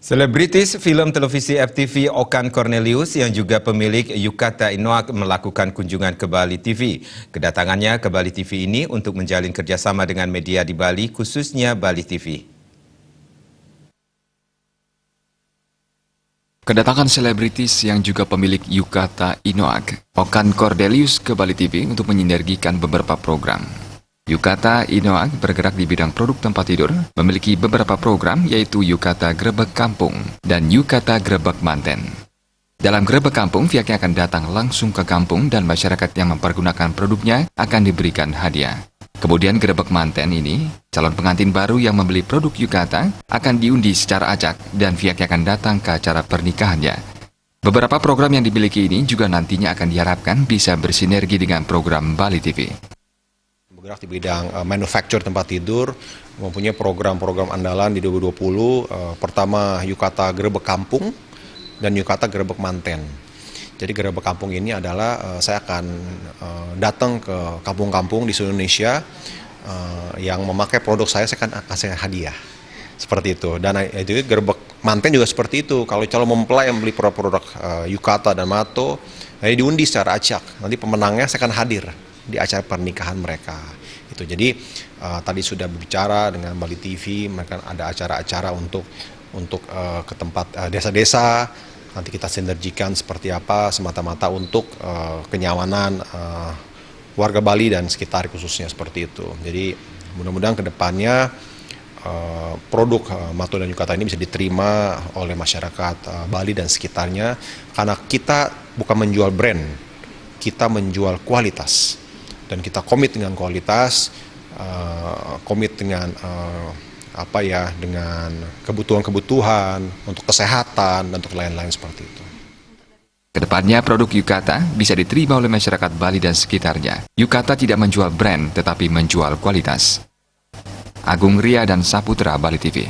Selebritis film televisi FTV Okan Cornelius yang juga pemilik Yukata Inoak melakukan kunjungan ke Bali TV. Kedatangannya ke Bali TV ini untuk menjalin kerjasama dengan media di Bali, khususnya Bali TV. Kedatangan selebritis yang juga pemilik Yukata Inoak, Okan Cornelius ke Bali TV untuk menyinergikan beberapa program. Yukata Inoak bergerak di bidang produk tempat tidur, memiliki beberapa program yaitu Yukata Grebek Kampung dan Yukata Grebek Manten. Dalam Grebek Kampung, pihaknya akan datang langsung ke kampung dan masyarakat yang mempergunakan produknya akan diberikan hadiah. Kemudian Grebek Manten ini, calon pengantin baru yang membeli produk Yukata akan diundi secara acak dan pihaknya akan datang ke acara pernikahannya. Beberapa program yang dimiliki ini juga nantinya akan diharapkan bisa bersinergi dengan program Bali TV. Bergerak di bidang manufacture tempat tidur, mempunyai program-program andalan di 2020. Pertama Yukata Grebek Kampung dan Yukata Grebek Manten. Jadi Grebek Kampung ini adalah saya akan datang ke kampung-kampung di seluruh Indonesia yang memakai produk saya akan kasih hadiah. Seperti itu. Dan itu Grebek Manten juga seperti itu. Kalau calon mempelai yang beli produk Yukata dan Mato, nanti diundi secara acak. Nanti pemenangnya saya akan hadir di acara pernikahan mereka. Itu jadi tadi sudah berbicara dengan Bali TV, mereka ada acara-acara untuk ke tempat desa-desa. Nanti kita sinergikan seperti apa semata-mata untuk kenyamanan warga Bali dan sekitar khususnya seperti itu. Jadi mudah-mudahan kedepannya produk Mato dan Yukata ini bisa diterima oleh masyarakat Bali dan sekitarnya, karena kita bukan menjual brand, kita menjual kualitas. Dan kita komit dengan kualitas, komit dengan dengan kebutuhan-kebutuhan untuk kesehatan dan untuk lain-lain seperti itu. Kedepannya produk Yukata bisa diterima oleh masyarakat Bali dan sekitarnya. Yukata tidak menjual brand tetapi menjual kualitas. Agung Ria dan Saputra, Bali TV.